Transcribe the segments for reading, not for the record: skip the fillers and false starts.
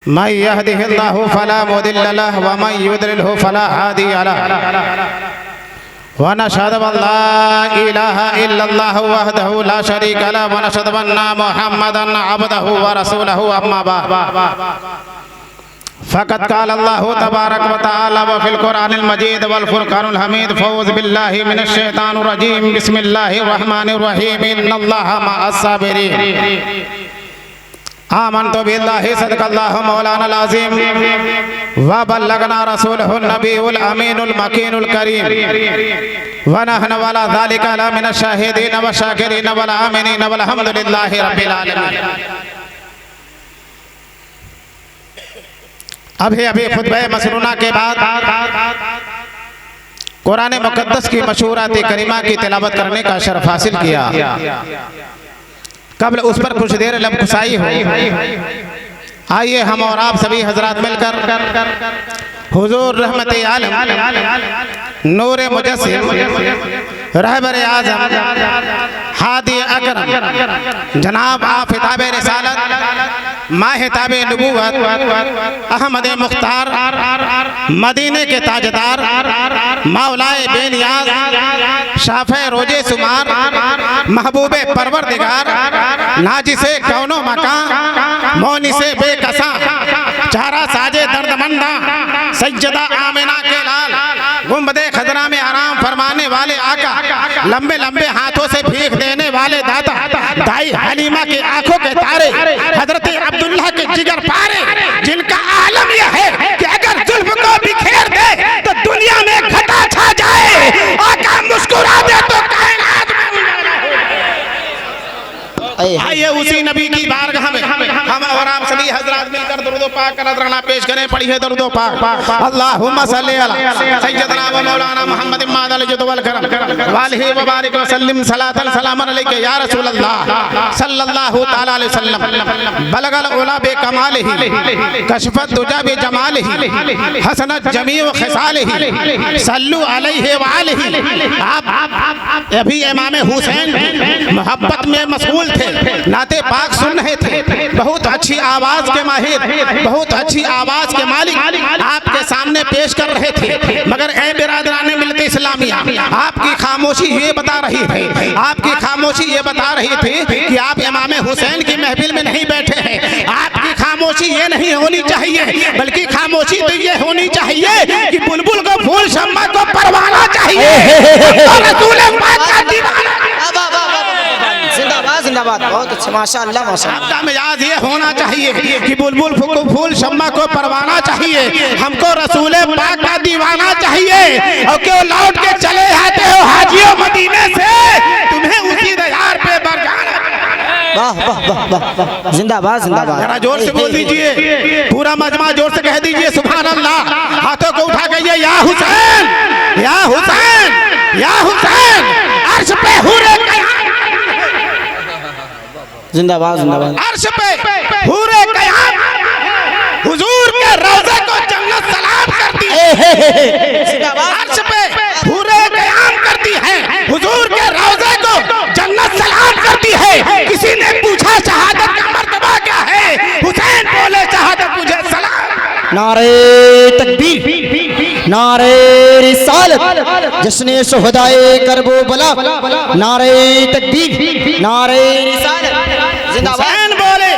मन यहदिहिल्लाहु फला मुदिल्ल लहु व मन युद्लिल्हु फला हादिय लहु व नशहदु अन ला इलाहा इल्लल्लाहु वहदहु ला शरीका लहु व नशहदु अन्ना मुहम्मदन अब्दुहु व रसूलुहु अम्मा बाद फ़क़द क़ाल अल्लाहु तबारक व तआला व फ़िल क़ुरआनिल मजीद वल फ़ुरक़ानिल हमीद फ़ऊज़ु बिल्लाहि मिनश शैतानिर रजीम बिस्मिल्लाहिर रहमानिर रहीम इन्नल्लाहा मअस साबिरीन आमन्तु बिल्लाहि सदक़ल्लाहु मौलानाल अज़ीम व बल्लगना रसूलुहुन नबियुल अमीनुल मकीनुल करीम व नहनु अला ज़ालिका लमिनश शाहिदीन व शाकिरीन वल आमिनीन वल्हम्दुलिल्लाहि रब्बिल आलमीन। अभी खुतबे मसनूना के बाद कुरान मुक़द्दस की मशहूरात करीमा की तिलावत करने का शरफ हासिल किया। कबल उस पर कुछ देर लबकुसाई हो, आइए हम और आप सभी हजरात मिलकर हुजूर रहमते आलम नूरे मुजस्सिम रहबरे आज़म हादी अकरम जनाब आफ़िताब रिसालत माहिताब नबूवत अहमद मुख्तार मदीने के ताजदार मौलाए बेनियाज शाफ़े रोजे सुमार महबूबे परवरदिगार नाजिसे कौनो मकान मोनिसे बेकसा चारा साजे दर्दमंदा सज्जदा आमिना के लाल गुंबदे खजरा में आराम फरमाने वाले आका लंबे लंबे हाथों से भीख देने वाले दाता दाई हलीमा की आंखों के तारे हजरत अब्दुल्लाह के जिगर पारे जिनका आलम यह है कि अगर जुल्फ को बिखेर दे तो दुनिया में घटा छा जाए, आका मुस्कुरा दे तो कायनात में आइए उसी नबी की बारगाह में हम और आप सभी हजरात मिलकर दुरूद पाक का नजराना पेश करें। पढ़िए दुरूद पाक। अल्लाहुम्मा सल्ली अला सय्यदना व मौलाना मुहम्मद मादल जुद वल करम वालिहि व बारिक व सल्लिम सलातन सलामन अलैका या रसूल अल्लाह सल्लल्लाहु तआला अलैहि वसल्लम बलगल उला बे कमालिहि कशफत दुजा बे जमालिहि हसनत जमीउ खिसालिहि सल्लु अलैहि व आलिहि। आप अभी इमाम हुसैन मोहब्बत में मशगूल थे, नाते पाक सुन रहे थे, बहुत अच्छी आवाज के माहिर, बहुत अच्छी आवाज के मालिक आपके सामने पेश कर रहे थे, मगर ए बिरादराने मिलते इस्लामिया आपकी खामोशी ये बता रही थी, आपकी खामोशी ये बता रही थी कि आप इमाम हुसैन की महफिल में नहीं बैठे हैं। आपकी खामोशी ये नहीं होनी चाहिए, बल्कि खामोशी तो ये होनी चाहिए कि बुलबुल को फूल शम्मा को परवाना चाहिए और रसूल पाक का दीवाना। जिंदाबाद जिंदाबाद, बहुत अच्छा माशाअल्लाह माशाअल्लाह। आपका मिजाज ये होना चाहिए कि बुलबुल को फूल शम्मा को परवाना चाहिए, हमको रसूल पाक का दीवाना चाहिए। और क्यों लौट के चले आते हो हाजियों मदीने से, तुम्हें उसी दयार पे बरजाना। वाह वाह वाह वाह, जिंदाबाद जिंदाबाद। जरा जोर से बोल दीजिए, पूरा मजमा जोर से कह दीजिए सुभान अल्लाह। हाथों को उठा कहिए या हुसैन या हुसैन या हुसैन। अर्श पे हुरे जिंदाबाद जिंदाबाद। अर्श पे हुरे क़याम हुजूर के रोज़े को जन्नत सलाम करती है। अर्श पे हुरे क़याम करती है, हुजूर के रोज़े को जन्नत सलाम करती है। किसी ने पूछा शहादत का मर्तबा क्या है, हुसैन बोले शहादत मुझे सलाम। नारे तकबीर, नारे रिसालत, जश्ने शुहदाए करबला, नारे तकबीर, नारे रिसालत। हुसैन बोले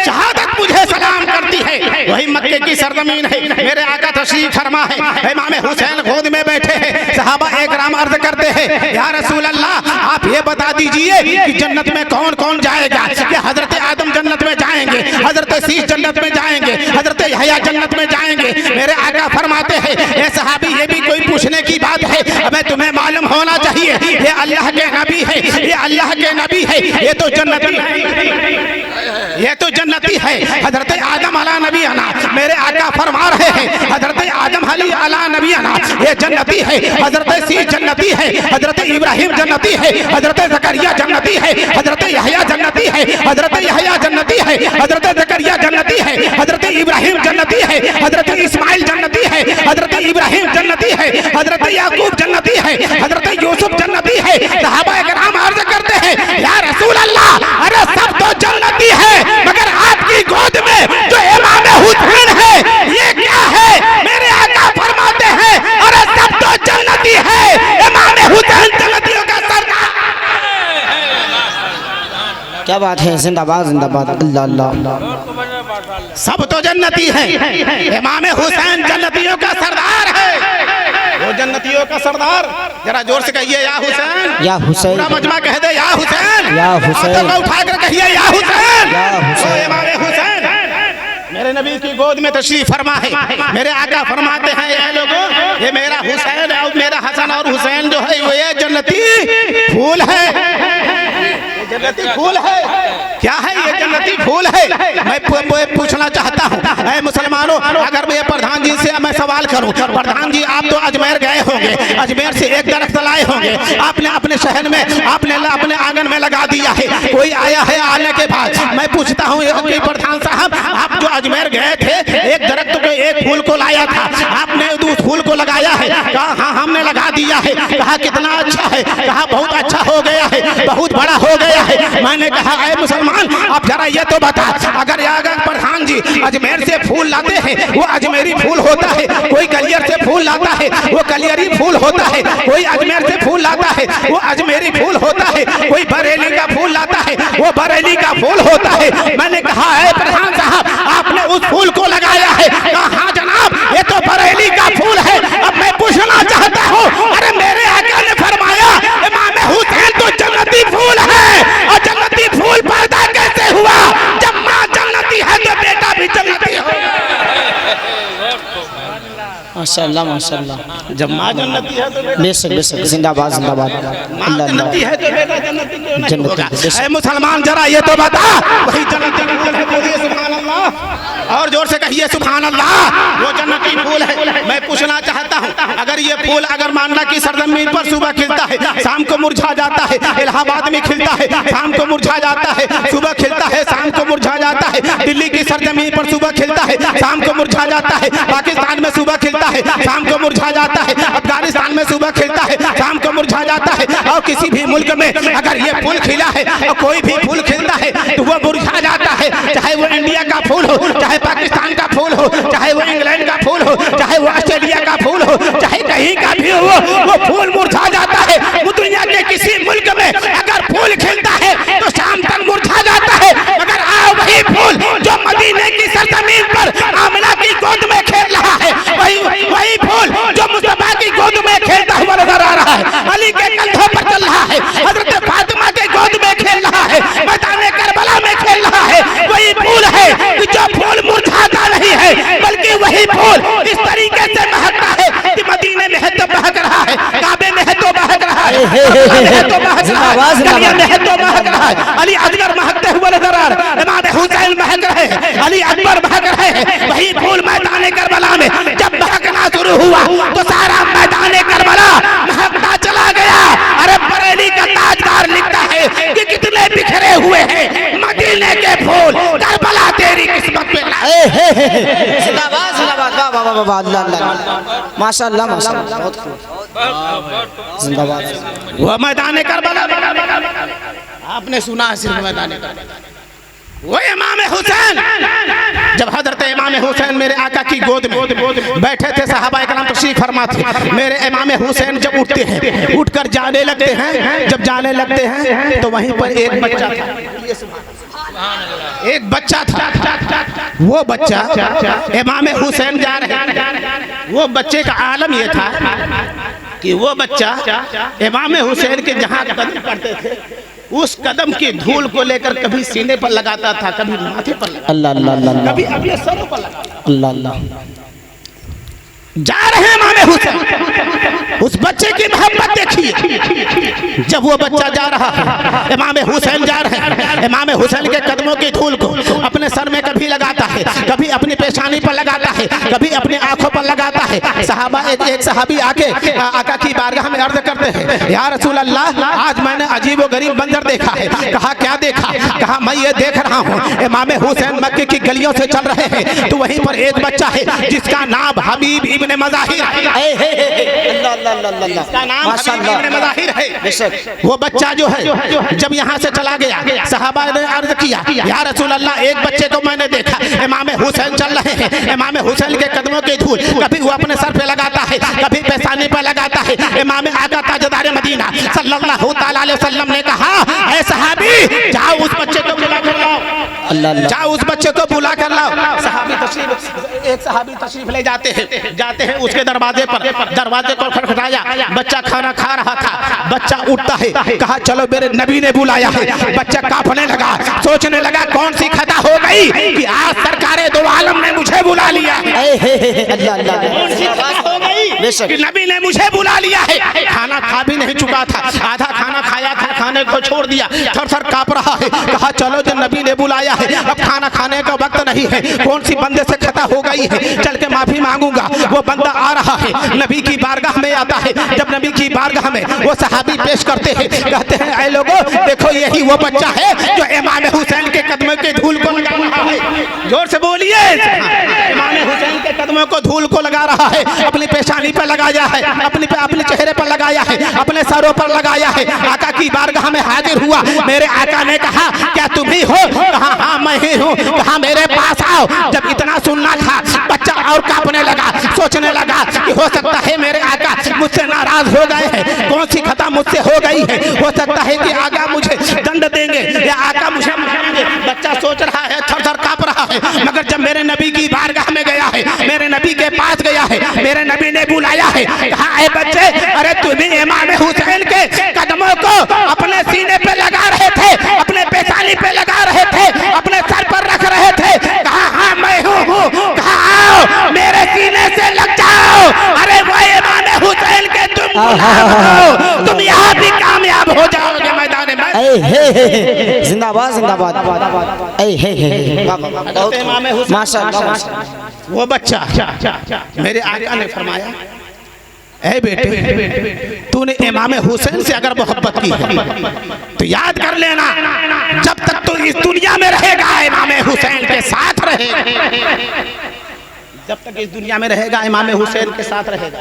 शहादत मुझे सलाम करती है। वही मक्के की सरजमीन है, मेरे आका तशरीफ फरमा है, इमाम हुसैन गोद में बैठे हैं। सहाबा एकराम अर्ज करते हैं या रसूल अल्लाह आप ये बता दीजिए कि जन्नत में कौन कौन जाएगा। कि हजरत आदम जन्नत में जाएंगे, हजरत सीस जन्नत में जाएंगे, हजरत यहया जन्नत में जाएंगे। मेरे आका फरमाते हैं ए सहाबी ये भी कोई पूछने की बात है, अबे तुम्हें मालूम होना चाहिए ये अल्लाह के नबी है, ये अल्लाह के नबी है, ये तो जन्नती है, ये तो जन्नती है। हजरत आदम अला नबी अना, मेरे आका फरमा रहे हैं हजरत आदम अला नबी अना ये जन्नती है, हजरत सीस जन्नती है, हजरत इब्राहिम जन्नती है, हजरत जकरिया जन्नती है, हजरत यहया जन्नती है, हजरत यहया जन्नती है, हजरत जकरिया जन्नती है, हजरत इब्राहिम जन्नती है, हजरत इस्माइल जन्नती है, हजरत इब्राहिम जन्नती है, हजरत याकूब जन्नती है, हजरत यूसुफ जन्नती है। सहाबा इकराम अर्ज करते हैं या रसूल अल्लाह अरे सब तो जन्नती है, मगर आपकी गोद में जो इमाम हुसैन क्या बात है, जिंदाबाद जिंदाबाद, अल्लाह अल्लाह। सब तो जन्नती है, इमाम हुसैन जन्नतियों का सरदार है। वो जन्नतियों का सरदार, जरा जोर से कहिए या हुसैन। या हुसैन, पूरा मजमा कह दे या हुसैन। या हुसैन, हाथों को उठाकर कहिए या हुसैन। या हुसैन। ओ इमाम हुसैन मेरे नबी की गोद में तशरीफ फरमा है। मेरे आका फरमाते हैं ये लोगों, ये मेरा हुसैन और मेरा हसन और हुसैन जो है वो ये जन्नती फूल है, ये जन्नती फूल है। क्या है ये जन्नती फूल है? मैं पूछना चाहता हूँ ऐ मुसलमानों, अगर मैं प्रधान जी से मैं सवाल करूं, प्रधान जी आप तो अजमेर गए होंगे, अजमेर से एक दरख्त लाए होंगे, आपने अपने शहर में आपने अपने आंगन में लगा दिया है, कोई आया है आने के बाद मैं पूछता हूँ कि प्रधान साहब आप जो अजमेर गए थे एक दरख्त के एक फूल को लाया था, आपने उस फूल को लगाया है? कहा हाँ हमने लगा दिया है। कहा कितना अच्छा है? कहा बहुत अच्छा हो गया है, बहुत बड़ा हो गया है। मैंने कहा ऐ मुसलमान आप जरा ये तो बता, अगर प्रधान जी अजमेर से फूल लाते हैं वो अजमेरी फूल होता है, कोई कलियर से फूल लाता है वो कलियरी फूल होता है, कोई अजमेर से फूल लाता है वो अजमेरी फूल होता है, कोई बरेली का फूल लाता है वो बरेली का फूल होता है। मैंने कहा है प्रधान साहब आपने उस फूल को लगाया है? कहा हाँ जनाब ये तो बरेली का फूल है। अब मैं पूछना चाहता हूँ, अरे मेरे आका ने फरमाया इमाम हुसैन तो जन्नती फूल है, और जन्नती फूल पैदा कैसे हुआ? जब माँ जन्नती है तो बेटा भी जन्नती हो। माशाअल्लाह माशाअल्लाह। जब माँ जन्नती है तो बेशक बेशक, जिंदाबाद जिंदाबाद, माँ अल्लाह जन्नती अल्लाह। है तो बेटा जन्नती क्यों नहीं जन्नती, होगा? बेशक। ऐ मुसलमान जरा ये तो बता, वही जन्नती फूल है, बोलिए सुभान अल्लाह, और जोर से कहिए सुभान अल्लाह। वो जन्नती फूल है। मैं पूछना चाहता हूँ, अगर ये फूल अगर मानना की सरजमीन पर सुबह खिलता है शाम को मुरझा जाता है, इलाहाबाद में खिलता है शाम को मुरझा जाता है, सुबह खिलता है शाम को मुरझा जाता है, दिल्ली की सरजमीन पर सुबह खिलता है शाम को मुरझा जाता है, पाकिस्तान में सुबह खिलता है शाम को मुरझा जाता है, अफगानिस्तान में सुबह खिलता है शाम को मुरझा जाता है, और किसी भी मुल्क में अगर ये फूल खिला है और कोई भी फूल खिलता है तो वो मुरझा जाता है, चाहे वो इंडिया का फूल हो, चाहे पाकिस्तान का फूल हो, चाहे वो इंग्लैंड का फूल हो, चाहे वो ऑस्ट्रेलिया का फूल हो, चाहे कहीं का भी हो, वो फूल मुरझा जाता है। वो दुनिया के किसी मुल्क में अगर फूल खिलता है तो शाम तक मुरझा जाता है, मगर आओ वही फूल जो मदीने की सरजमीन पर आमिना की गोद में खेल रहा है, वही फूल जो मुस्तफा की गोद में खेलता हुआ नजर आ रहा है, अली के कंधों पर चल रहा है, हजरत फातिमा के गोद में खेल रहा है, मैदान करबला में खेल रहा है, वही फूल है जो फूल मुरझाता नहीं है, बल्कि वही फूल इस तरीके से महकता है कि मदीने में है तो महक रहा है, काबे में है तो महक रहा है, तो महक रहा है, गलिया में है तो महक रहा है, अली असगर महकते हुए नजर आ रहे, इमाम हुसैन महक रहे हैं, अली अकबर महक रहे हैं। वही फूल मैदान करबला में जब महकना शुरू हुआ तो सारा मैदान करबला महकता चला गया। अरे बरेली का ताजदार लिखता है कि कितने बिखरे हुए हैं मदीने के फूल, करबला तेरी किस्मत पे जिंदाबाद जिंदाबाद, वाह वाह वाह वाह, अल्लाह अल्लाह, माशाअल्लाह माशाअल्लाह, बहुत खूब, जिंदाबाद। वो मैदान करबला आपने सुना है सिर्फ मैदान करबला। वो इमाम हुसैन जब हजरत इमाम हुसैन मेरे आका की गोद में बैठे थे, सहाबा इकराम तशरीफ फरमा थे, मेरे इमाम हुसैन जब उठते हैं उठकर जाने लगते हैं, जब जाने लगते हैं तो वहीं पर एक बच्चा था, एक बच्चा था, वो बच्चा इमाम हुसैन जा रहे, वो बच्चे का आलम ये था कि वो बच्चा इमाम हुसैन के जहाँ कदम पड़ते थे उस कदम की धूल को लेकर कभी सीने पर लगाता था, कभी माथे पर लगाता, अल्लाह अल्लाह अल्लाह, कभी अपने सरों पर लगाता। अल्लाह अल्लाह। जा रहे हैं इमाम हुसैन, उस बच्चे की मोहब्बत देखिए, जब वो बच्चा जा रहा है इमाम हुसैन जा रहे हैं, इमाम हुसैन के कदमों की धूल को अपने सर में कभी लगाता है, कभी अपनी पेशानी पर लगाता है, कभी अपनी आंखों पर लगाता है। सहाबा एक सहाबी आके आका की बारगाह में अर्ज करते हैं, या रसूल अल्लाह आज मैंने अजीब व गरीब मंजर देखा है। कहा क्या देखा? कहा मैं ये देख रहा हूँ इमाम हुसैन मक्के की गलियों से चल रहे हैं तो वहीं पर एक बच्चा है जिसका नाम हबीब इब्ने मज़ाहिर है। वो बच्चा जो है जब यहाँ से चला गया सहाबा ने अर्ज किया, या रसूल अल्लाह एक बच्चे को मैंने देखा इमाम हुसैन चल रहे हैं, इमाम हुसैन के कदमों की धूल कभी वो अपने सर पे लगाता है, कभी पेशानी पे लगाता है। इमाम आका ताजदार मदीना सल्लल्लाहु तआला अलैहि वसल्लम ने कहा, ऐ सहाबी भाई जाओ उस बच्चे को बुला कर लाओ, अल्लाह अल्लाह। जाओ उस बच्चे को बुला कर लाओ। एक सहाबी तशरीफ ले जाते हैं उसके दरवाजे को खटखटाया, बच्चा खाना खा रहा था, बच्चा उठता है, कहा चलो मेरे नबी ने बुलाया है। बच्चा कांपने लगा, सोचने लगा कौन सी खता हो गई कि आज सरकारे दो आलम ने मुझे बुला लिया है, अल्लाह अल्लाह। कौन सी खता हो गई बेशक। कि नबी ने मुझे बुला लिया है। खाना खा भी नहीं चुका था, आधा खाना खाया था, खाने को छोड़ दिया, थर कांप रहा है। कहा चलो जो नबी ने बुलाया है, अब खाना खाने का वक्त नहीं है, कौन सी बंदे से खता हो गई है, चल के माफी मांगूंगा। वो बंदा आ रहा है, नबी की बारगाह में आता है। जब नबी की बारगाह में वो सहाबी पेश करते हैं, कहते हैं ऐ लोगों देखो यही वो बच्चा है जो इमाम हुसैन के कदमों के धूल को लगा रहा है। जोर से बोलिए, इमाम हुसैन के कदमों को धूल को लगा रहा है, अपनी पेशानी पर लगाया है, अपने चेहरे पर लगाया है, अपने सरों पर लगाया है। आका की बारगाह में हाजिर हुआ, मेरे आका ने कहा क्या तुम ही हो? कहा हाँ मैं ही हूँ। कहा मेरे पास आओ। जब इतना सुनना था, बच्चा और कांपने लगा, सोचने लगा कि हो सकता है मेरे आका मुझसे नाराज हो गए हैं, कौन सी खता मुझसे हो गई है, हो सकता है कि आका मुझे दंड देंगे या आका मुझे मारेंगे। बच्चा सोच रहा है, थर कांप रहा है, मगर जब मेरे नबी की बारगाह में गया है, मेरे नबी के पास गया है, मेरे नबी ने बुलाया है, कहा ऐ बच्चे अरे तुम्ही इमाम हुसैन के कदमों को अपने सीने पे लगा रहे थे, अपने पेशानी पे लगा रहे थे, अपने सर पर रख रहे थे। कहा हाँ मैं हूँ। कहा आओ मेरे सीने से लग जाओ। अरे वो इमाम हुसैन के तुम यहाँ भी कामयाब हो जाओगे मैदान में। जिंदाबाद जिंदाबाद। माशाअल्लाह। वो बच्चा मेरे आका ने फरमाया ऐ बेटे तूने इमाम हुसैन से अगर मोहब्बत की है तो याद कर लेना, जब तक तू इस दुनिया में रहेगा इमाम हुसैन के साथ रहेगा, जब तक इस दुनिया में रहेगा इमाम हुसैन के साथ रहेगा।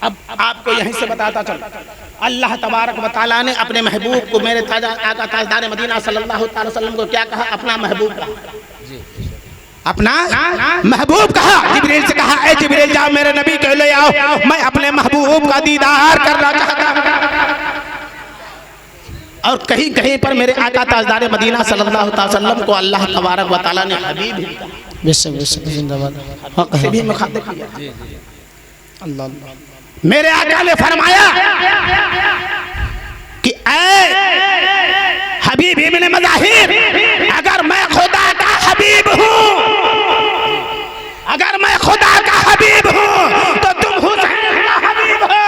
अब आपको यहीं से बताता चल, अल्लाह तबारक व तआला ने अपने महबूब को, मेरे आका ताजदार मदीना सल्लल्लाहु अलैहि वसल्लम को क्या कहा? अपना महबूब कहा, अपना महबूब कहा। जिब्रील से कहा ऐ जिब्रील जाओ मेरे नबी को ले आओ, मैं अपने महबूब का दीदार करना चाहता हूं। और कहीं कहीं पर मेरे आका ताजदार मदीना सल्लल्लाहु अलैहि वसल्लम को अल्लाह तबारक व तआला ने हबीब भी कहा। बेशक बेशक जिंदाबाद। हक से भी मुखातिब किया। अल्लाह मेरे आका ने फरमाया कि ऐ हबीब इब्न मज़ाहिर, अगर मैं खुदा का हबीब हूँ, अगर मैं खुदा का हबीब हूँ तो तुम हुसैन का हबीब हो।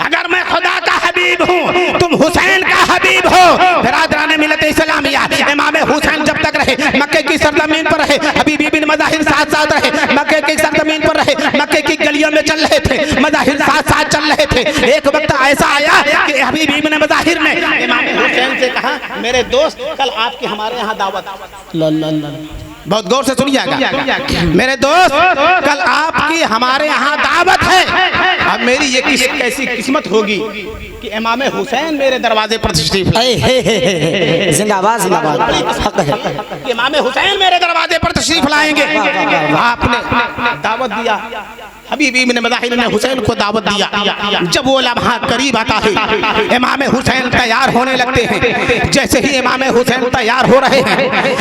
अगर मैं खुदा का हबीब हूँ तुम हुसैन का हबीब हो। बिरादरान मिल्लत इस्लामिया, इमाम हुसैन जब तक रहे मक्के की सरजमीन पर रहे, हबीब इब्न मज़ाहिर साथ साथ रहे, मक्के की सरजमीन पर रहे, मक्के की गलियों में चल रहे थे, मज़ाहिर साथ साथ चल रहे थे। एक वक्त ऐसा आया कि हबीब इब्न मज़ाहिर ने इमाम हुसैन से कहा मेरे दोस्त कल आपकी हमारे यहाँ दावत। बहुत गौर से सुनिएगा मेरे दोस्त, कल आपकी हमारे यहाँ दावत है। अब मेरी ये कैसी किस्मत होगी कि इमाम हुसैन मेरे दरवाजे पर तशरीफ लाए। जिंदाबाद जिंदाबाद। हक है कि इमाम हुसैन मेरे दरवाजे पर तशरीफ लाएंगे। आपने दावत दिया, हबीब इब्न मज़ाहिर ने हुसैन को दावत दिया। जब वो लम्हा करीब आता है, इमाम हुसैन तैयार होने लगते हैं। जैसे ही इमाम हुसैन तैयार हो रहे हैं,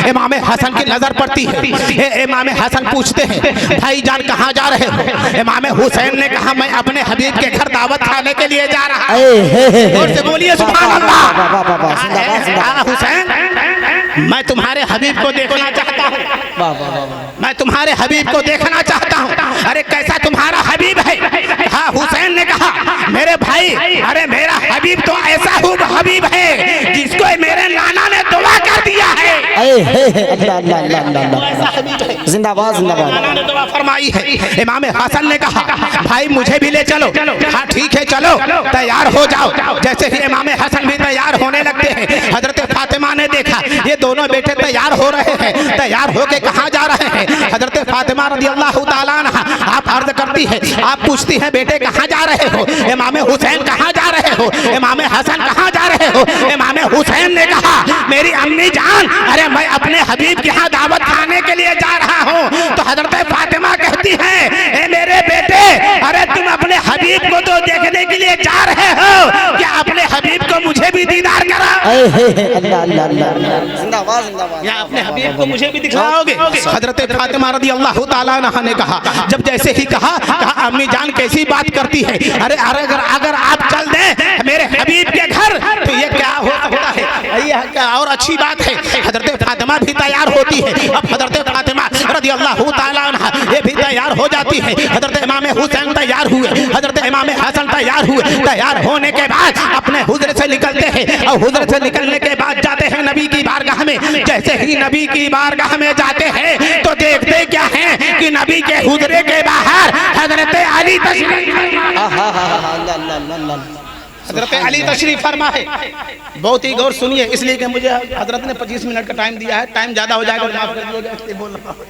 इमाम हसन की नजर पड़ती है। इमाम हसन पूछते हैं भाईजान कहाँ जा रहे हो? इमाम हुसैन ने कहा मैं अपने हबीब के घर दावत खाने के लिए जा रहा हूं। और से बोलिए सुभान अल्लाह। हुसैन मैं तुम्हारे हबीब को देखना चाहता हूँ, मैं तुम्हारे हबीब को देखना चाहता हूँ। अरे कैसा तुम्हारा हबीब है? हाँ हुसैन ने कहा मेरे भाई, अरे मेरा हबीब तो ऐसा हबीब है जिसको मेरे नाना ने दुआ कर दिया है। जिंदाबाद जिंदाबाद। नाना ने दुआ फरमाई है। इमाम हसन ने कहा भाई मुझे भी ले चलो। हाँ ठीक है चलो, तैयार हो जाओ। जैसे ही इमाम हसन भी तैयार होने लगते हैं, हजरत फातिमा ने देखा ये दोनों बेटे तैयार हो रहे हैं। तैयार होके कहाँ जा रहे हैं? हजरत फातिमा रज़ियल्लाहु ताला अन्हा आप अर्ज करती है, आप पूछती हैं बेटे कहाँ जा रहे हो? इमाम हुसैन कहाँ जा रहे हो? इमाम हसन कहाँ जा रहे हो? इमाम हुसैन ने कहा मेरी अम्मी जान, अरे मैं अपने हबीब के यहाँ दावत खाने के लिए जा रहा हूँ। तो हजरत फातिमा कहती हैं ए मेरे बेटे, अरे तुम अपने हबीब हबीब को तो देखने के लिए जा रहे हो, क्या अपने हबीब को मुझे भी दीदार करा? अल्लाह अल्लाह अल्लाह, जिंदाबाद जिंदाबाद। या अपने हबीब को मुझे भी दिखाओगे? हजरत फातिमा रदी अल्लाह ताला अन्हा ने कहा, जब जैसे ही कहा अम्मी जान कैसी बात करती है, अरे अगर आप चल दें मेरे हबीब के घर तो ये क्या होता है, ये क्या और अच्छी बात है। हजरत फातिमा भी तैयार होती है। अब हजरत फातिमा रदी अल्लाह ताला अन्हा ये भी तैयार हो जाती है। हजरत इमाम हुसैन तैयार हुए, हजरत इमाम हसन तैयार हुए। तैयार होने के बाद अपने हुजरे से निकलते हैं और हुजरे से निकलने के बाद जाते हैं नबी की बारगाह में। जैसे ही नबी की बारगाह में जाते हैं तो देखते क्या हैं कि नबी के हुजरे के बाहर हजरत अली हजरत अली तशरीफ फरमा है। बहुत ही गौर सुनिए, इसलिए कि मुझे हजरत ने 25 मिनट का टाइम दिया है। टाइम ज्यादा हो जाएगा, माफ कर दीजिएगा, इसलिए बोल रहा हूं।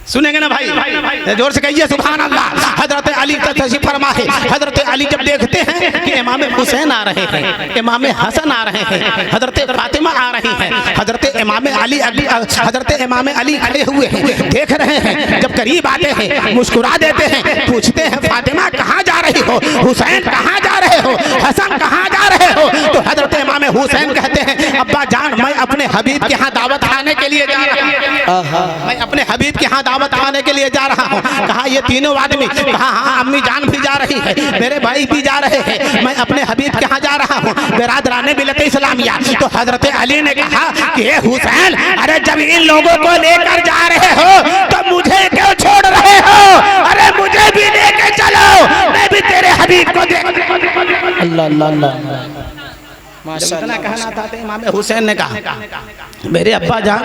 सुनेंगे ना भाई? जोर से कहिए सुभान अल्लाह। हजरत अली तशरीफ फरमा है। हजरत अली जब देखते हैं कि इमाम हुसैन आ रहे हैं, इमाम हसन आ रहे हैं, हजरत फातिमा आ रही हैं, हजरत इमाम अली खड़े हुए हैं, देख रहे हैं। जब करीब आते हैं मुस्कुरा देते हैं, पूछते हैं फातिमा कहाँ जा रही हो, हुसैन कहाँ जा रहे हो, हसन कहाँ जा रहे हो? तो हजरत इमाम हुसैन कहते हैं अब्बा जान मैं अपने हबीब के यहाँ दावत खाने के लिए जा रहा हूँ, मैं अपने हबीब के यहाँ दावत खाने के लिए जा रहा हूँ। कहा ये तीनों आदमी? कहा हाँ अम्मी जान भी जा रही है, मेरे भाई भी जा रहे हैं, मैं अपने हबीब के यहाँ जा रहा हूँ, बिरादराने मिलते इस्लामिया। तो हजरत अली ने कहा कि ये हुसैन, अरे जब इन लोगों को लेकर जा रहे हो तो मुझे क्यों छोड़ रहे हो? अरे मुझे भी लेके चलो, मैं भी तेरे हबीब को देख। अल्लाह अल्लाह अल्लाह, इतना कहना था तो इमाम हुसैन ने कहा मेरे अब्बा जान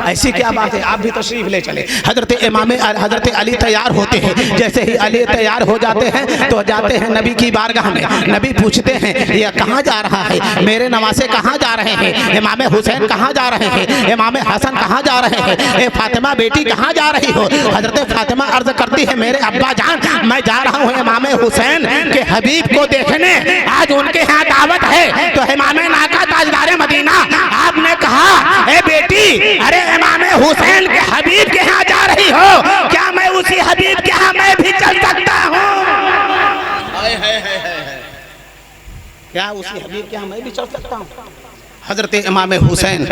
ऐसी क्या बात है, आप भी तशरीफ ले चले। हजरत अली तैयार होते हैं। जैसे ही अली तैयार हो जाते हैं तो जाते हैं नबी की बारगाह में। नबी पूछते हैं ये कहाँ जा रहा है, मेरे नवासे कहाँ जा रहे हैं, इमाम हुसैन कहाँ जा रहे हैं, इमाम हसन कहाँ जा रहे हैं, ए फातिमा बेटी कहाँ जा रही हो? हजरत फातिमा अर्ज करती है मेरे अब्बा जान मैं जा रहा हूँ इमाम हुसैन के हबीब को देखने, आज उनके यहाँ दावत है। तो इमाम नाका ताजदार मदीना आपने कहा ए बेटी, अरे इमाम हुसैन के हबीब के यहाँ जा रही हो, क्या मैं उसी हबीब के यहाँ मैं भी चल सकता हूँ? क्या उसी हबीब के यहाँ मैं भी चल सकता हूँ? हजरत इमाम हुसैन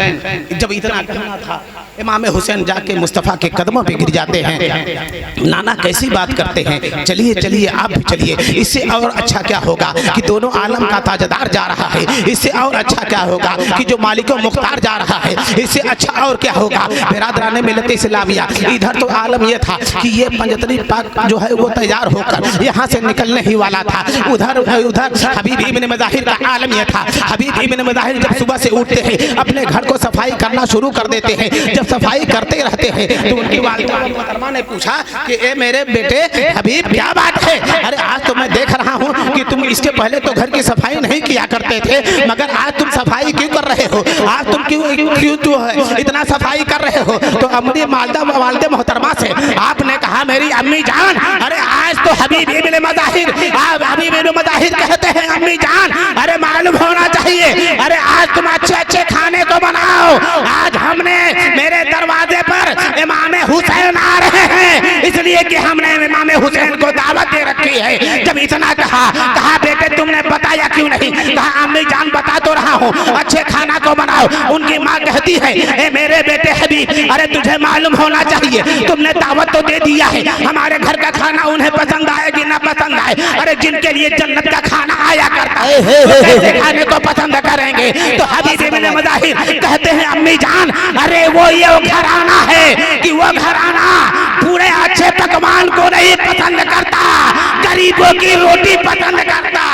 जब इतना कहना था, इमाम हुसैन जाके मुस्तफ़ा के कदमों पे गिर जाते हैं। नाना कैसी बात करते हैं, चलिए चलिए आप भी चलिए, इससे और अच्छा क्या होगा कि दोनों आलम का ताजदार जा रहा है, इससे और अच्छा क्या होगा कि जो मालिको मुख्तार जा रहा है, इससे अच्छा और क्या होगा? बिरादराने मिलत इस्लामिया, इधर तो आलम ये था कि ये पंजतरी पाक जो है वो तैयार होकर यहाँ से निकलने ही वाला था। उधर हबीब इब्न मज़ाहिर का आलम ये था। हबीब इब्न मज़ाहिर जब सुबह से उठते हैं अपने घर को सफाई करना शुरू कर देते हैं। जब सफाई करते रहते हैं तो उनकी वालिदा मोहतरमा ने पूछा कि ए मेरे बेटे हबीब क्या बात है? अरे आज तो मैं देख रहा हूँ कि तुम इसके पहले तो घर की सफाई नहीं किया करते थे, मगर आज तुम सफाई क्यों कर रहे हो? आज तुम क्यों जो है इतना सफाई कर रहे हो? तो अपनी वालिदा मोहतरमा से आपने कहा मेरी अम्मी जान, अरे आज तो हबीब इब्न मज़ाहिर कहते हैं अम्मी जान, अरे मालूम होना चाहिए, अरे आज तुम अच्छे अच्छे खाने को बनाओ, आज हमने मेरे दरवाजे पर इमाम हुसैन आ रहे हैं, इसलिए कि हमने इमाम हुसैन को दावत दे रखी है। जब इतना कहा बेटे तुमने बताया क्यों नहीं? कहा अम्मी जान बता तो रहा हूँ, अच्छे खाना को बनाओ। उनकी माँ कहती है ए मेरे बेटे हबीब, अरे तुझे मालूम होना चाहिए, तुमने दावत तो दे दिया है, हमारे घर का खाना उन्हें पसंद आए कि ना पसंद आए, अरे जिनके लिए जन्नत का खाना आया करता है कैसे खाने को पसंद करेंगे? तो हबीब इब्न मज़ाहिर कहते हैं अम्मी जान, अरे वो ये घराना है कि वो घराना पूरे अच्छे पकवान को नहीं पसंद करता, गरीबों की रोटी पसंद करता।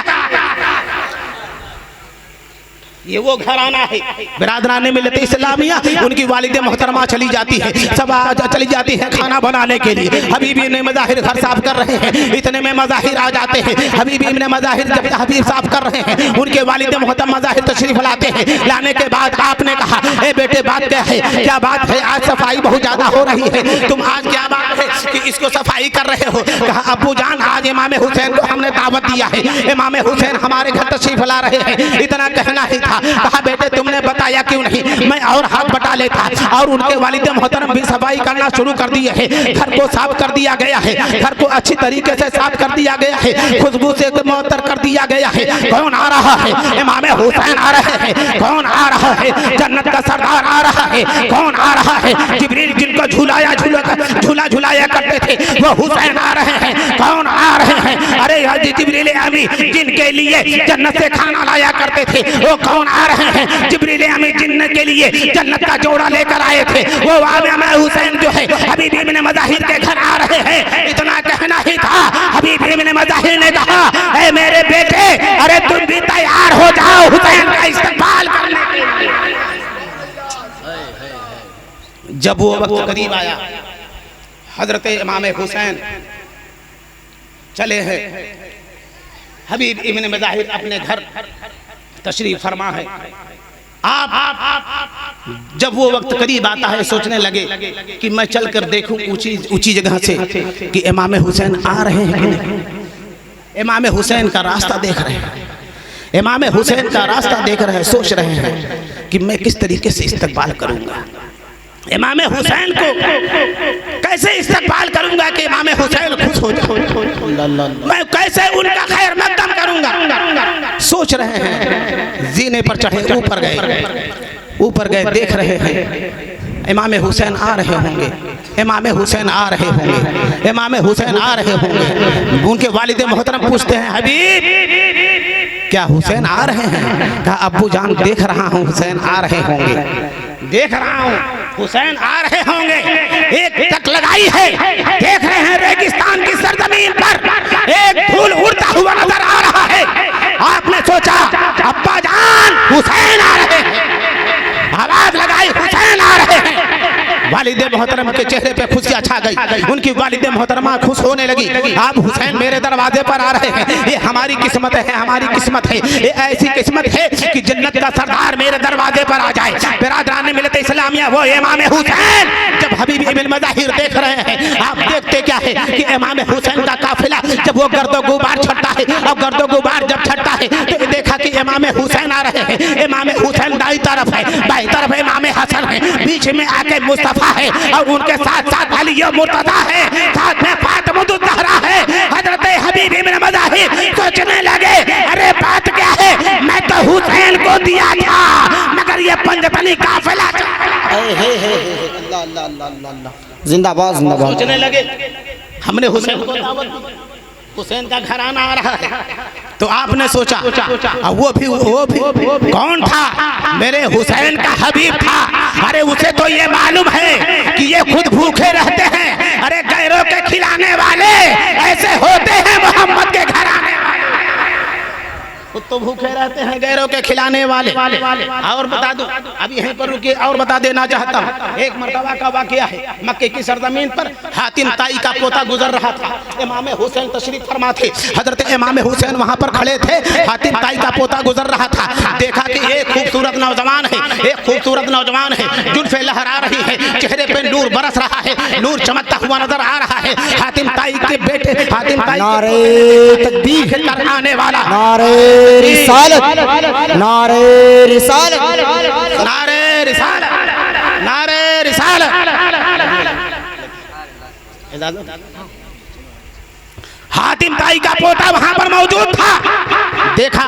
ये वो घराना है। बिरादराने मिलत इस्लामिया उनकी वालिदा मोहतरमा चली जाती है, सब चली जाती है खाना बनाने के लिए। हबीब इब्न मज़ाहिर घर साफ कर रहे हैं, इतने में मज़ाहिर आ जाते हैं। हबीब इब्न मज़ाहिर जब हबीब साफ कर रहे हैं, उनके वालिदा मोहतरमा मज़ाहिर तशरीफ लाते हैं। लाने के बाद आपने कहा ए बेटे बात क्या है? क्या बात है? आज सफाई बहुत ज्यादा हो रही है, तुम आज क्या बात है कि इसको सफाई कर रहे हो? कहा अब्बू जान आज इमाम हुसैन को हमने दावत दिया है, इमाम हुसैन हमारे घर तशरीफ ला रहे हैं। इतना कहना ही था। था। कहा बेटे तुमने बताया क्यों नहीं, मैं और हाथ बटा लेता। और उनके वालिद मोहतरम भी सफाई करना शुरू कर दिए है। घर को साफ कर दिया गया है, घर को अच्छी तरीके से साफ कर दिया गया है, खुशबू से मुअत्तर कर दिया गया है। कौन आ रहा है? इमाम हुसैन आ रहे हैं। कौन आ रहा है? जन्नत का सरदार आ रहा है। कौन आ रहा है? जिब्रील जिनको झूला झुलाया करते थे वो हुसैन आ रहे हैं। कौन आ रहे हैं? अरे जिब्रील अमीन जिनके लिए जन्नत से खाना लाया करते थे वो कौन आ रहे हैं? जिब्रील अमीन जिन के लिए जन्नत का जोड़ा लेकर आए थे वो इमाम हुसैन जो है हबीब इब्न मज़ाहिर के घर आ रहे हैं। इतना कहना ही था, हबीब इब्न मज़ाहिर ने कहा ऐ मेरे बेटे अरे तुम भी तैयार हो जाओ हुसैन का इस्तकबाल करने के लिए। जब वो वक्त करीब आया, हजरत इमाम हुसैन चले हैं। हबीब इब्न मज़ाहिर अपने घर तशरीफ फरमा है। आप जब वो वक्त करीब आता है सोचने लगे कि मैं चलकर देखूं ऊंची जगह से कि इमाम हुसैन आ रहे हैं कि नहीं। इमाम हुसैन का रास्ता देख रहे हैं, इमाम हुसैन का रास्ता देख रहे हैं, सोच रहे हैं कि मैं किस तरीके से इस्तकबाल करूंगा, इमाम हुसैन को कैसे इस्तकबाल करूंगा कि इमाम हुसैन खुश हो जाए, मैं कैसे उनका खैर मकदम करूंगा। सोच रहे हैं, जीने पर चढ़े, ऊपर गए, देख रहे हैं इमाम हुसैन आ रहे होंगे, इमाम हुसैन आ रहे होंगे, इमाम हुसैन आ रहे होंगे। उनके वालिद मोहतरम पूछते हैं हबीब क्या हुसैन आ रहे हैं? कहा अब्बू जान देख रहा हूँ हुसैन आ रहे होंगे, देख रहा हूँ हुसैन आ रहे होंगे। एक तक लगाई है, देख रहे हैं रेगिस्तान की सरजमीन पर एक फूल उड़ता हुआ नजर आ रहा है। आपने सोचा अब्बा जान हुसैन आ रहे हैं, आवाज लगाई हुसैन आ रहे हैं। वालिद मोहतरम के चेहरे पे खुशियां छा गई, उनकी वालिद मोहतरमा खुश होने लगी। आप हुसैन मेरे दरवाजे पर आ रहे हैं, ये हमारी किस्मत है, हमारी किस्मत है, ये ऐसी किस्मत है कि जन्नत का सरदार मेरे दरवाजे पर आ जाए। बिरादरान मिलत इस्लामिया वो इमाम हुसैन जब हबीब इब्न मज़ाहिर देख रहे हैं, आप देखते क्या है कि इमाम हुसैन का काफिला जब वो गर्दो गुबार छटता है और गर्दो गुबार जब छटता है तो देखा कि इमाम हुसैन आ रहे हैं। इमाम हुसैन दाई तरफ है, बाई तरफ इमाम हसन है, बीच में आके मुस्तफा है और उनके साथ साथ अली और मुर्तजा है, साथ में फातिमा ज़हरा है। हजरत हबीब इब्न मज़ाहिर सोचने लगे अरे बात क्या है, मैं तो हुसैन को दिया था मगर ये पंजतनी काफिला जिंदाबाद जिंदाबाद। सोचने लगे हमने हुसैन को दावत दी, हुसैन का घराना आ रहा है। तो आपने सोचा वो भी कौन था? मेरे हुसैन का हबीब था। अरे उसे तो ये मालूम है कि ये खुद भूखे रहते हैं, अरे गैरों के खिलाने वाले ऐसे होते हैं मोहम्मद के घराने वाले, खुद तो भूखे रहते हैं गैरों के खिलाने वाले। और बता दूं, अभी यहीं पर रुकिए और बता देना चाहता हूँ, एक मर्तबा का वाकया है। मक्के की सरजमीन पर हातिम ताई का पोता गुजर रहा था, इमाम हुसैन तशरीफ फरमा थे। हजरत इमाम हुसैन वहाँ पर खड़े थे, हातिम ताई का पोता गुजर रहा था। देखा कि एक खूबसूरत नौजवान है, एक खूबसूरत नौजवान है, जुल्फे लहरा रही है, चेहरे पे नूर बरस रहा है, नूर चमकता हुआ नजर आ रहा है। हातिम ताई के बेटे, हातिम ताई नारे तकबीर कर आने वाला, नारे रिसालत, नारे रिसालत, नारे रिसालत, नारे रिसालत। हातिम ताई का पोता वहां पर मौजूद था। देखा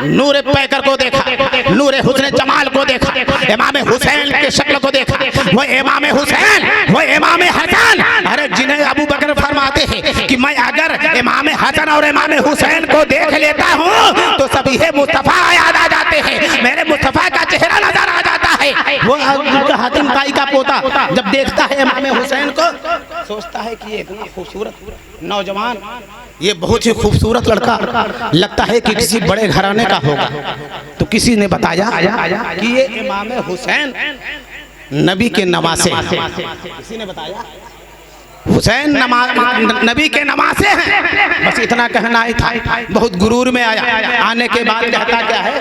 नूरे पैकर को देखा, नूरे हुस्न जमाल को देखा, इमाम हुसैन के शक्ल को देखा, वो इमाम हुसैन, वो इमाम हसन। अरे जिन्हें अबू बकर फरमाते हैं कि मैं अगर इमाम हसन और इमाम हुसैन को देख लेता हूँ तो सभी मुस्तफा याद आ जाते हैं, मेरे मुस्तफा का चेहरा नजर आ जाता है। वो हातिम ताई का पोता जब देखता है इमाम हुसैन को, सोचता है कि ये इतना खूबसूरत नौजवान, ये बहुत ही खूबसूरत लड़का लगता है कि किसी बड़े घराने का होगा। तो किसी ने बताया कि ये इमाम हुसैन नबी के नवासे हैं। किसी ने बताया हुसैन नबी के नवासे हैं। बस इतना कहना ही था, बहुत गुरूर में आया। आने के बाद कहता क्या है,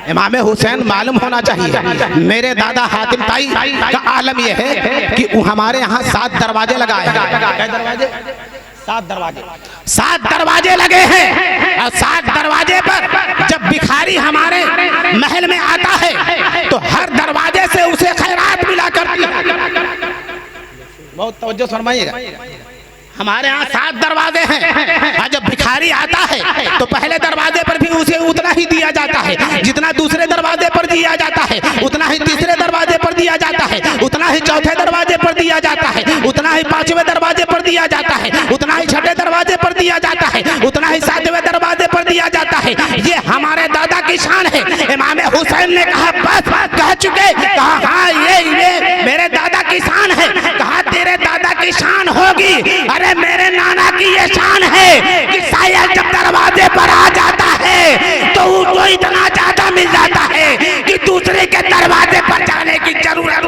इमाम हुसैन मालूम होना चाहिए। मेरे दादा हातिम ताई का आलम यह है कि हमारे यहाँ 7 दरवाजे लगाए हैं। क्या दरवाजे? 7 दरवाजे लगे हैं और 7 दरवाजे पर जब भिखारी हमारे महल में आता है तो हर दरवाजे से उसे खैरात मिला करती है। बहुत तवज्जो फरमाइएगा। हमारे यहाँ 7 दरवाजे हैं और जब भिखारी आता है तो पहले दरवाजे पर भी उसे उतना ही दिया जाता है जितना दूसरे दरवाजे पर दिया जाता है, उतना ही तीसरे दरवाजे पर दिया जाता है, उतना ही चौथे दरवाजे पर दिया जाता है, उतना ही 5वें दरवाजे पर दिया जाता है, उतना ही 6ठे दरवाजे पर दिया जाता है, उतना ही 7वें दरवाजे पर दिया जाता है। ये हमारे दादा की शान है। इमाम हुसैन ने कहा बस कह चुके, कहा हाँ ये मेरे दादा की शान है। कहा तेरे दादा की शान होगी, अरे मेरे नाना की ये शान है कि शायद जब दरवाजे पर आ जाता है तो उसको इतना ज्यादा मिल जाता है कि दूसरे के दरवाजे पर जाने की जरूरत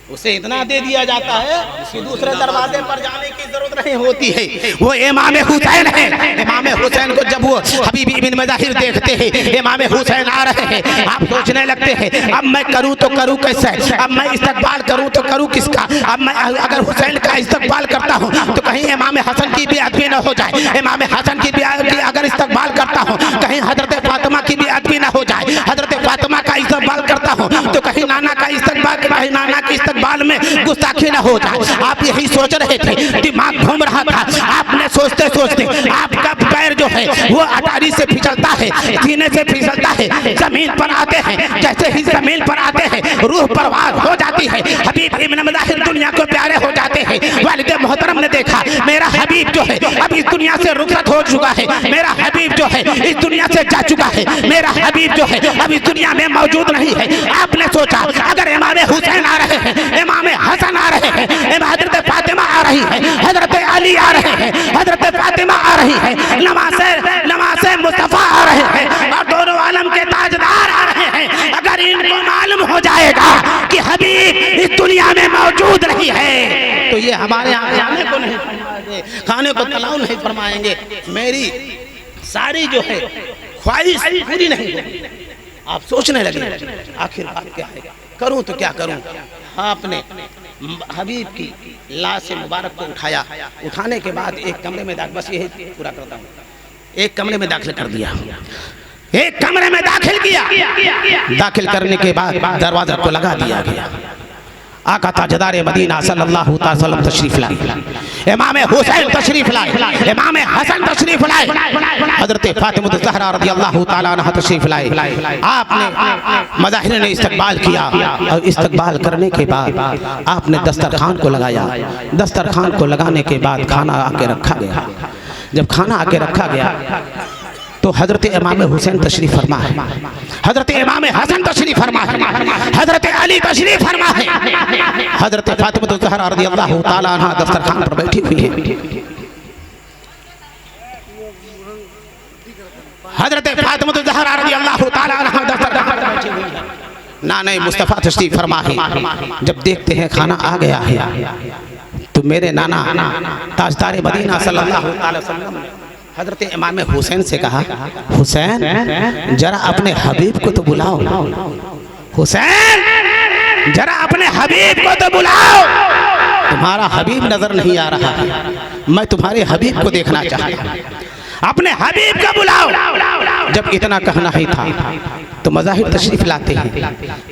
उसे इतना दे दिया जाता है कि दूसरे दरवाजे पर जाने की जरूरत नहीं होती है। वो इमाम हुसैन है। इमाम हुसैन को जब वो हबीब इब्न मज़ाहिर देखते हैं, इमाम हुसैन आ रहे हैं, आप सोचने लगते हैं अब मैं करूं तो करूं कैसे, अब मैं इस्तकबाल करूं तो करूं किसका। अब मैं अगर हुसैन का इस्तकबाल करता हूं तो कहीं इमाम हसन की भी अदबी न हो जाए, इमाम हसन की भी अगर इस्तकबाल करता हूं कहीं हजरत फातिमा की भी अदबी न हो जाए, हजरत फातिमा का इस्तकबाल करता हूं तो कहीं नाना का इस्तकबाल, कहीं नाना की बाल में गुस्ताखी ना हो जाए। आप यही सोच रहे थे, दिमाग घूम रहा था। आपने सोचते सोचते आपका पैर जो है वो अटारी से फिसलता है, सीने से फिसलता है, जमीन पर आते हैं। जैसे ही जमीन पर आते हैं रूह परवाज हो जाती है। हबीब इब्न मज़ाहिर दुनिया को प्यारे हो जाते हैं। वालिद मोहतरम ने देखा मेरा हबीब जो है अब इस दुनिया से रुखसत हो चुका है, मेरा हबीब जो है इस दुनिया से जा चुका है, मेरा हबीब जो है अब इस दुनिया में मौजूद नहीं है। आपने सोचा अगर इमाम हुसैन आ रहे हैं, इमाम हसन आ रहे हैं, हजरत फातिमा आ रही है, हजरत अली आ रहे हैं, हजरत फातिमा आ रही है, नवासे मुस्तफा आ रहे हैं और दोनों आलम के ताजदार आ रहे हैं। अगर इनको मालूम हो जाएगा कि हबीब इस दुनिया में मौजूद नहीं है तो ये हमारे यहाँ खाने को नहीं फरमाएंगे, खाने को तलाव नहीं फरमाएंगे। मेरी सारी जो है ख्वाहिश पूरी नहीं होगी। आप सोचने लगे आखिर बात क्या है, करूं तो क्या करूं। आपने हबीब की लाश मुबारक को उठाया, उठाने के बाद एक कमरे में बस यही पूरा करता हूँ, एक कमरे में दाखिल कर दिया, एक कमरे में दाखिल किया। दाखिल करने के बाद दरवाजा को लगा दिया गया। आका ताजदार मदीना सल्लल्लाहु अलैहि वसल्लम तशरीफ लाए, इमाम हुसैन तशरीफ लाए, इमाम हसन तशरीफ लाए, हजरत फातिमा ज़हरा रज़ियल्लाहु ताला अन्हा तशरीफ लाए। आपने मज़ाहिर ने इस्तकबाल किया और इस्तकबाल करने के बाद आपने दस्तरखान को लगाया। दस्तरखान को लगाने के बाद खाना आके रखा गया। जब खाना आके रखा गया तो हजरत इमाम हुसैन तशरीफ फरमा है, हजरत इमाम हसन तशरीफ फरमा है, हजरत अली तशरीफ फरमा है, हजरत फातिमा ज़हरा रज़ियल्लाहु ताला अन्हा दस्तरखान पर बैठी हुई है। हजरत फातिमा ज़हरा रज़ियल्लाहु ताला अन्हा दस्तरखान पर बैठी हुई है। नाने मुस्तफ़ा तशरीफ फरमा है। जब देखते हैं खाना आ गया है तो मेरे नाना ताजदार मदीना सल्लल्लाहु अलैहि वसल्लम हजरत इमाम हुसैन से कहा, हुसैन जरा अपने हबीब को तो बुलाओ, हुसैन जरा अपने हबीब को तो बुलाओ। तुम्हारा हबीब नजर नहीं आ रहा है, मैं तुम्हारे हबीब को देखना चाहता हूँ, अपने हबीब को बुलाओ। जब इतना कहना ही था तो मज़ाहिर तशरीफ लाते हैं,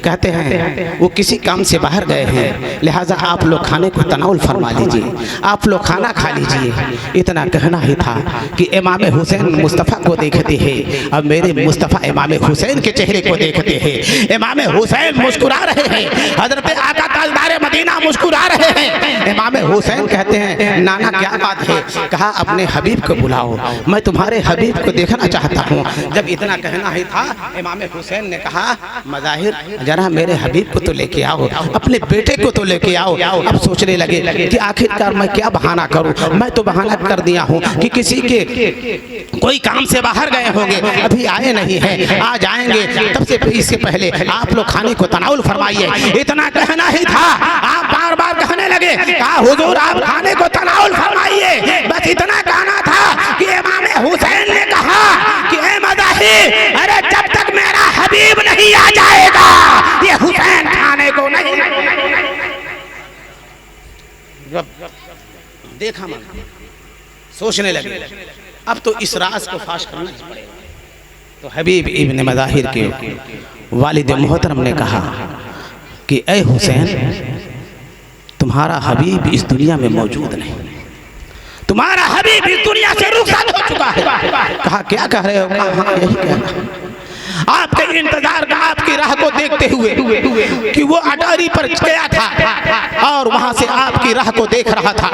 कहते हैं वो किसी काम से बाहर गए हैं, लिहाजा आप लोग खाने को तनाउल फरमा लीजिए, आप लोग खाना खा लीजिए। इतना कहना ही था कि इमाम हुसैन मुस्तफ़ा को देखते हैं और मेरे मुस्तफ़ा इमाम हुसैन के चेहरे को देखते हैं। इमाम हुसैन मुस्कुरा रहे हैं, हजरत आका ताजदार मदीना मुस्कुरा रहे हैं। इमाम हुसैन कहते हैं नाना क्या बात है, कहा अपने हबीब को बुलाओ, मैं तुम्हारे हबीब को देखना चाहता हूँ। जब इतना कहना ही था इमाम हुसैन ने कहा मज़ाहिर जरा मेरे हबीब को तो लेके आओ, अपने बेटे को तो लेके आओ। अब सोचने लगे कि आखिरकार मैं क्या बहाना करूं। मैं तो बहाना कर दिया हूं कि किसी के कोई काम से बाहर गए होंगे, अभी आए नहीं हैं, आ जाएंगे। तब से इससे पहले आप लोग खाने को तनाउल फरमाइए। इतना कहना ही था, आप बार बार कहने लगे कहा हुजूर आप खाने को तनाउल फरमाइए। बस इतना कहना था कि इमाम हुसैन ने कहा कि ए मज़ाहिर, अरे जब तक मेरा हबीब नहीं आ जाएगा ये हुसैन खाने को नहीं। जब देखा मन, सोचने लगे अब तो इस राज को फाश करना ही पड़ेगा। तो हबीब इब्न मज़ाहिर के वालिद मोहतरम ने कहा कि ए हुसैन, तुम्हारा हबीब इस दुनिया में मौजूद नहीं, तुम्हारा हबीब इस दुनिया से रुखसत हो चुका है। कहा क्या कह रहे हो? कहा हाँ यही कहना, आपके इंतजार का, आपकी राह को देखते हुए कि वो अटारी पर गया था और वहां से आपकी राह को देख रहा था,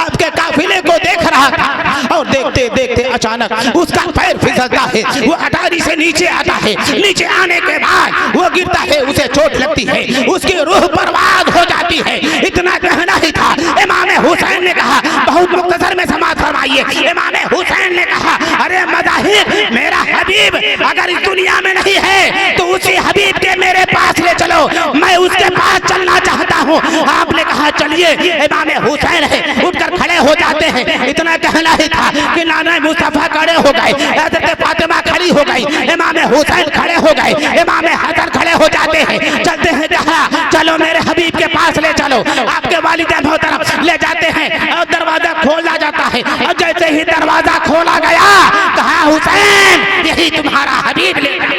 आपके काफिले को देख रहा था, और देखते देखते अचानक उसका पैर फिसलता है, वो अटारी से नीचे आता है, नीचे आने के बाद वो गिरता है, उसे चोट लगती है, उसकी रूह बर्बाद हो जाती है। इतना कहना ही था। इमाम हुसैन ने कहा, बहुत मुख्तसर में समाअत फरमाइए, इमाम हुसैन ने कहा अरे मज़ाहिर, मेरा हबीब अगर इस दुनिया में नहीं है तो उसी हबीब के मेरे पास ले चलो, मैं उसके पास चलना चाहता हूँ। आपने कहा चलिए। इमाम हुसैन है उठकर खड़े हो जाते हैं। इतना कहना ही था कि नाना मुस्तफा खड़े हो गए, हज़रत फातिमा खड़ी हो गई, इमाम हुसैन खड़े हो गए, इमाम हसन खड़े हो जाते हैं, चलते हैं। कहा चलो मेरे हबीब के पास ले चलो। आपके वालिद मोहतरम ले जाते हैं और दरवाजा खोला जाता है, और जैसे ही दरवाजा खोला गया कहा हुसैन यही तुम्हारा हबीब लेटा,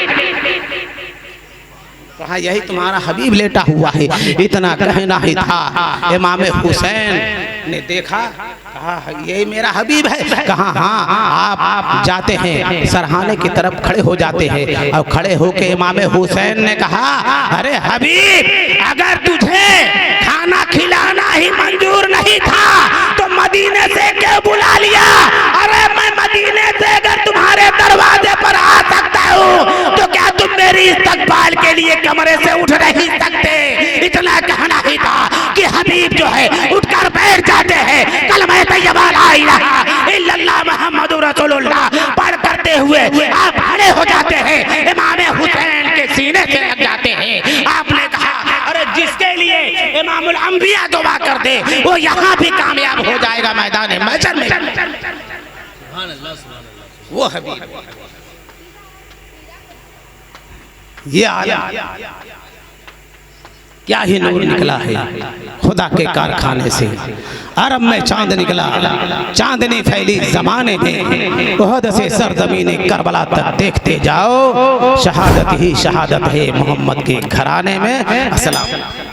कहा यही तुम्हारा हबीब लेटा हुआ है। इतना कहना ही था। इमाम हुसैन ने देखा, कहा यही मेरा हबीब है। कहा हाँ। आप जाते हैं, सरहाने की तरफ खड़े हो जाते हैं, और खड़े होके इमाम हुसैन ने कहा अरे हबीब, अगर तुझे खाना खिलाना ही मंजूर नहीं था तो मदीने से क्यों बुला लिया? अरे मैं मदीने से अगर तुम्हारे दरवाजे पर आ सकता हूँ तो क्या तुम मेरी इस्तकबाल के लिए कमरे से उठ नहीं सकते? इतना कहना ही था कि हबीब जो है उठकर बैठ जाते हैं, कलमा तैयबा ला इलाहा इल्लल्लाह मुहम्मदुर रसूलुल्लाह पढ़ करते हुए आप खड़े हो जाते हैं, इमाम हुसैन के सीने से लग जाते हैं। आपने कहा अरे जिसके लिए इमामुल अंबिया दुआ कर दे वो यहाँ भी कामयाब हो जाएगा मैदान महशर में। वो हबीब ये आलम क्या ही नूर निकला है खुदा के कारखाने से। अरब में चांद निकला, चांदनी फैली जमाने में, उहद से सरजमीने करबला तक देखते जाओ, शहादत ही शहादत है मोहम्मद के घराने में। अस्सलाम।